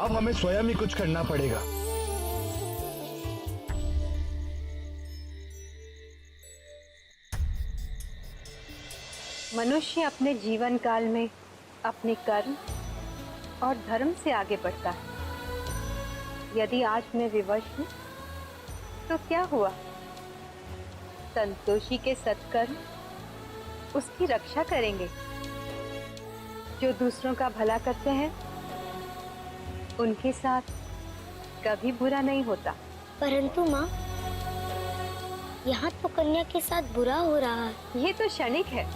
अब हमें स्वयं ही कुछ करना पड़ेगा। मनुष्य अपने जीवन काल में अपने कर्म और धर्म से आगे बढ़ता है। यदि आज मैं विवश हूं तो क्या हुआ? संतोषी के सत्कर्म उसकी रक्षा करेंगे। जो दूसरों का भला करते हैं उनके साथ कभी बुरा नहीं होता। परंतु माँ, यहाँ तो कन्या के साथ बुरा हो रहा है। ये तो क्षणिक है।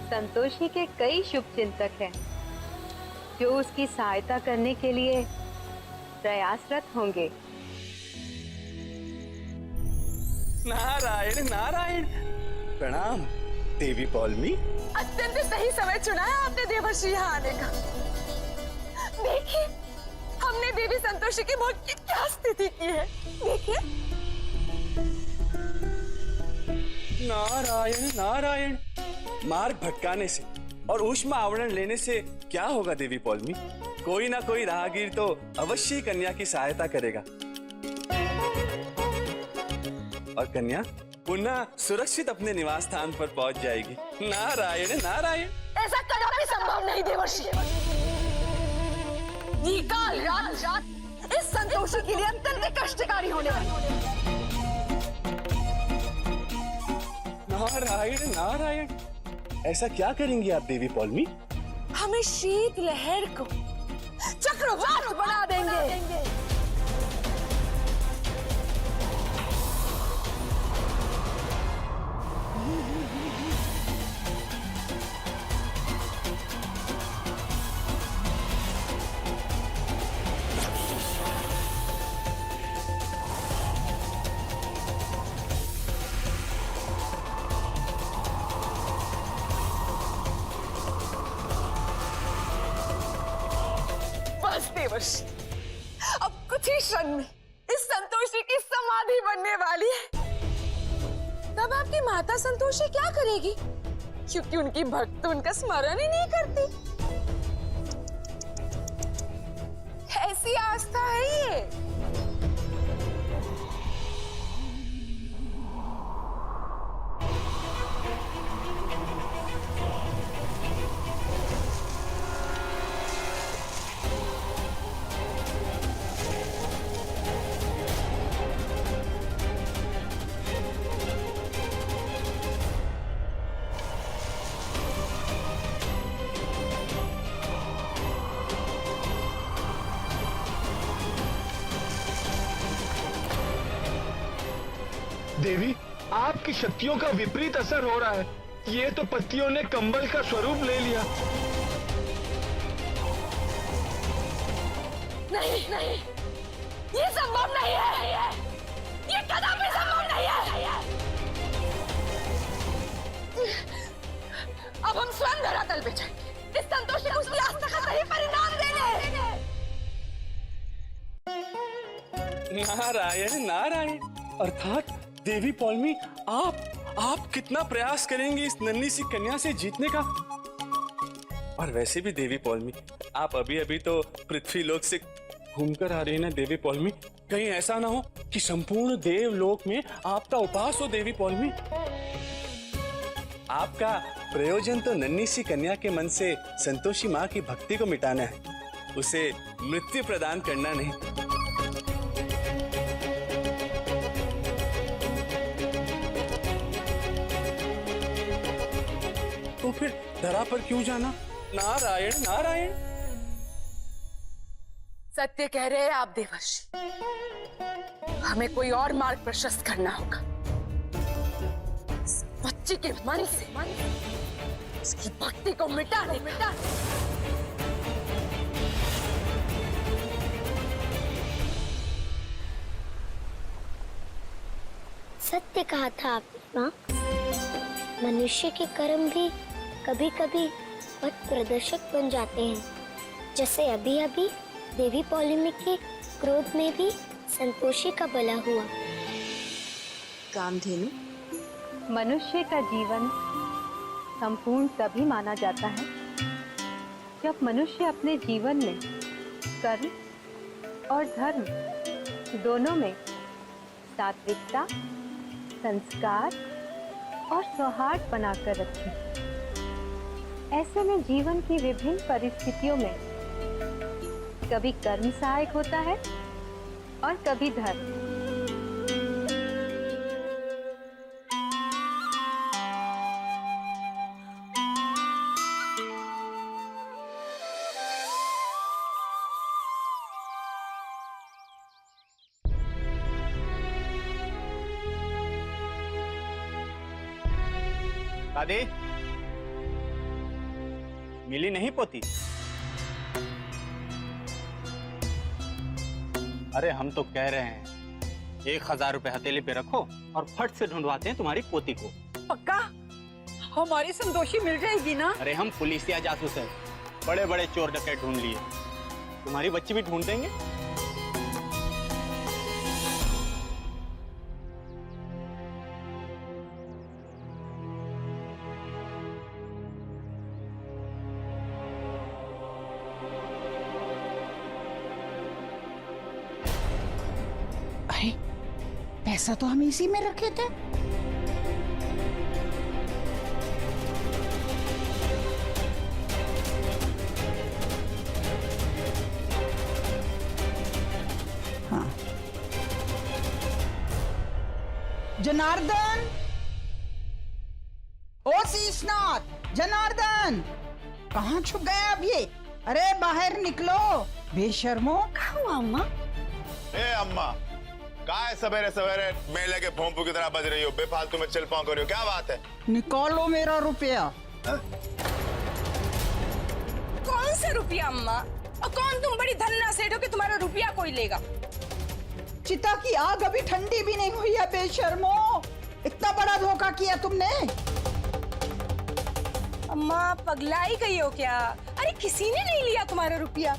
संतोषी के कई शुभ चिंतक हैं जो उसकी सहायता करने के लिए प्रयासरत होंगे। नारायण नारायण। प्रणाम देवी पौलमी। अत्यंत सही समय चुना है आपने देवर्षि यहाँ आने का। देखिए, हमने देवी संतोषी के भोग की क्या स्थिति की है। देखिए। नारायण नारायण। मार्ग भटकाने से और ऊष्मा आवरण लेने से क्या होगा देवी पौलमी? कोई ना कोई राहगीर तो अवश्य ही कन्या की सहायता करेगा और कन्या पुनः सुरक्षित अपने निवास स्थान पर पहुंच जाएगी। नारायण नारायण। ऐसा कदापि संभव नहीं देवर्षि। ये काल रात इस संतोषी के लिए अत्यंत कष्टकारी होने वाली। नारायण नारायण। ऐसा क्या करेंगी आप देवी पौलमी? हमें शीत लहर को चक्रवात बना देंगे। देवर्षि, अब कुछ ही क्षण में इस संतोषी की समाधि बनने वाली है। तब आपकी माता संतोषी क्या करेगी? क्योंकि उनकी भक्त तो उनका स्मरण ही नहीं करती। ऐसी आस्था है ये। देवी, आपकी शक्तियों का विपरीत असर हो रहा है। ये तो पत्तियों ने कंबल का स्वरूप ले लिया। नहीं नहीं, ये संभव नहीं है। ये कदापि संभव नहीं है। अब हम स्वयं धरातल पे जाएंगे। इस संतोषी को उसकी आस्था का सही परिणाम देने। नारायण नारायण। अर्थात देवी पौलमी, आप कितना प्रयास करेंगी इस नन्ही सी कन्या से जीतने का? और वैसे भी देवी पौलमी, आप अभी अभी तो पृथ्वी लोक से घूमकर आ रही हैं ना देवी पौलमी। कहीं ऐसा ना हो कि संपूर्ण देवलोक में आपका उपास हो देवी पौलमी। आपका प्रयोजन तो नन्ही सी कन्या के मन से संतोषी माँ की भक्ति को मिटाना है, उसे मृत्यु प्रदान करना नहीं। तो फिर धरा पर क्यों जाना? नारायण नारायण। सत्य कह रहे हैं आप देवर्षि। हमें कोई और मार्ग प्रशस्त करना होगा। इस बच्ची के मन से उसकी भक्ति को मिटा दे। सत्य कहा था आपने माँ। मनुष्य के कर्म भी कभी कभी पथ प्रदर्शक बन जाते हैं। जैसे अभी अभी देवी पौलमी के क्रोध में भी संतोषी का भला हुआ। कामधेनु, मनुष्य का जीवन संपूर्ण तभी माना जाता है जब मनुष्य अपने जीवन में कर्म और धर्म दोनों में सात्विकता, संस्कार और सौहार्द बनाकर रखें। ऐसे में जीवन की विभिन्न परिस्थितियों में कभी कर्म सहायक होता है और कभी धर्म। दादी, मिली नहीं पोती? अरे हम तो कह रहे हैं 1000 रुपए हथेली पे रखो और फट से ढूंढवाते हैं तुम्हारी पोती को। पक्का हमारी संतोषी मिल जाएगी ना? अरे हम पुलिसिया जासूस हैं, बड़े बड़े चोर डकैत ढूंढ लिए, तुम्हारी बच्ची भी ढूंढ देंगे। अरे पैसा तो हम इसी में रखे थे। हाँ, जनार्दन, ओ शीशनाथ, जनार्दन, कहाँ छुप गए अब ये? अरे बाहर निकलो बेशर्मो। क्या हुआ अम्मा? ए अम्मा, का है सवेरे सवेरे मेले के भोंपू की तरह बज रही हो, बेफालतू में चिल पाँव कर रही हो, क्या बात है? निकालो मेरा रुपया। कौन सा रुपया अम्मा? और कौन तुम बड़ी धन्ना सेठ हो कि तुम्हारा रुपया कोई लेगा? चिता की आग अभी ठंडी भी नहीं हुई है बेशर्मो, इतना बड़ा धोखा किया तुमने। अम्मा पगलाई गई हो क्या? अरे किसी ने नहीं लिया तुम्हारा रुपया।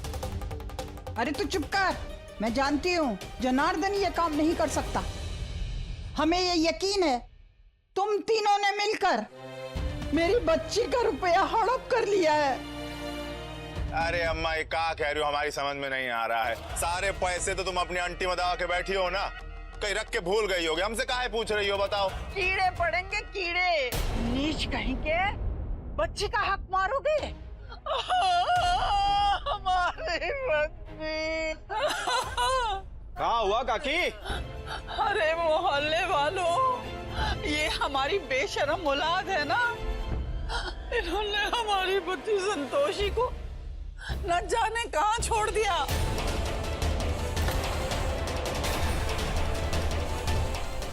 अरे तू चुप कर, मैं जानती हूँ जनार्दन ये काम नहीं कर सकता। हमें ये यकीन है तुम तीनों ने मिलकर मेरी बच्ची का रुपया हड़प कर लिया है। अरे अम्मा, ये क्या कह रही हो, हमारी समझ में नहीं आ रहा है। सारे पैसे तो तुम अपनी आंटी में दबा के बैठी हो ना, कहीं रख के भूल गई होगी। हमसे काहे पूछ रही हो, बताओ? कीड़े पड़ेंगे कीड़े, नीच कहीं के, बच्ची का हक मारोगे? हमारी बच्ची। कहाँ हुआ काकी? अरे मोहल्ले वालों, ये हमारी बेशरम औलाद है ना, इन्होंने हमारी बच्ची संतोषी को न जाने कहाँ छोड़ दिया।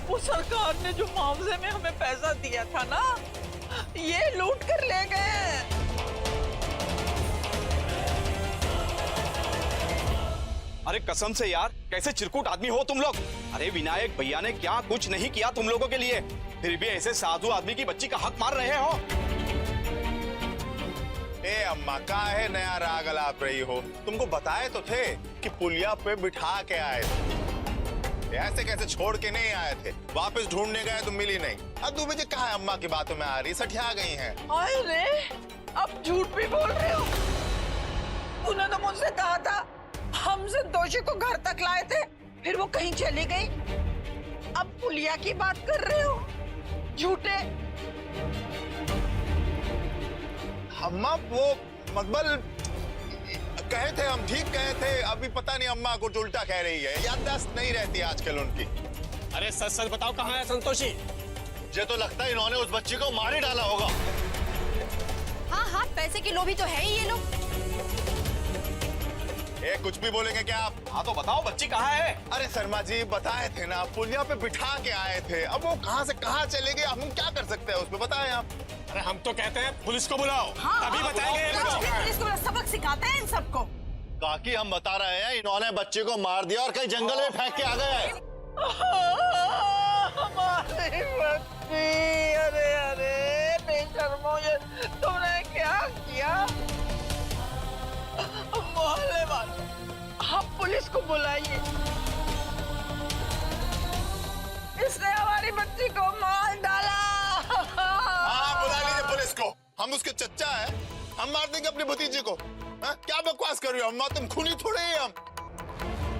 वो सरकार ने जो मुआवजे में हमें पैसा दिया था ना, ये लूट कर ले गए। अरे कसम से यार, कैसे चिरकुट आदमी हो तुम लोग। अरे विनायक भैया ने क्या कुछ नहीं किया तुम लोगों के लिए, फिर भी ऐसे साधु आदमी की बच्ची का हक मार रहे हो। ए अम्मा, काहे नया राग अलाप रही हो? तुमको बताए तो थे कि पुलिया पे बिठा के आए थे, ऐसे कैसे छोड़ के नहीं आए थे। वापस ढूंढने गए तो मिली नहीं। अब दूबे जी कहाँ है? अम्मा की बातों में आ रही, सठिया गई हैं। अरे अब झूठ भी बोल रहे हो। तूने तो मुझसे कहा था हम संतोषी को घर तक लाए थे, फिर वो कहीं चली गई। अब पुलिया की बात कर रहे हो, झूठे। अम्मा वो मकबल कहे थे, हम ठीक कहे थे। अभी पता नहीं अम्मा कुछ उल्टा कह रही है, याददाश्त नहीं रहती आजकल उनकी। अरे सच सच बताओ, कहाँ है संतोषी? मुझे तो लगता है इन्होंने उस बच्ची को मार ही डाला होगा। हाँ हाँ, पैसे के लोभी तो है ही ये लोग। ए, कुछ भी बोलेंगे क्या आप? हाँ तो बताओ, बच्ची कहाँ है? अरे शर्मा जी बताए थे ना, पुलिया पे बिठा के आए थे। अब वो कहाँ से कहाँ चले गए, हम क्या कर सकते हैं उसमें, बताएं आप। अरे हम तो कहते हैं पुलिस को बुलाओ, तभी बताएंगे। पुलिस को सबक सिखाते हैं इन सबको। काकी हम बता रहे हैं, इन्होंने बच्चे को मार दिया और कहीं जंगल में फेंक के आ गए। हमारी बच्ची, अरे अरे बेशर्मो, ये तुमने क्या किया? मोहल्ले वालों, आप पुलिस को बुलाइए। इसने हमारी बच्ची को मार डाला। हाँ बुला लीजिए पुलिस को, हम उसके चच्चा हैं, हम मार देंगे अपनी भतीजी को। हाँ? क्या बकवास कर रही हो अम्मा, तुम खूनी थोड़े ही हम।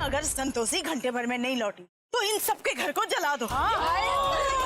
अगर संतोषी घंटे भर में नहीं लौटी तो इन सबके घर को जला दो। हाँ?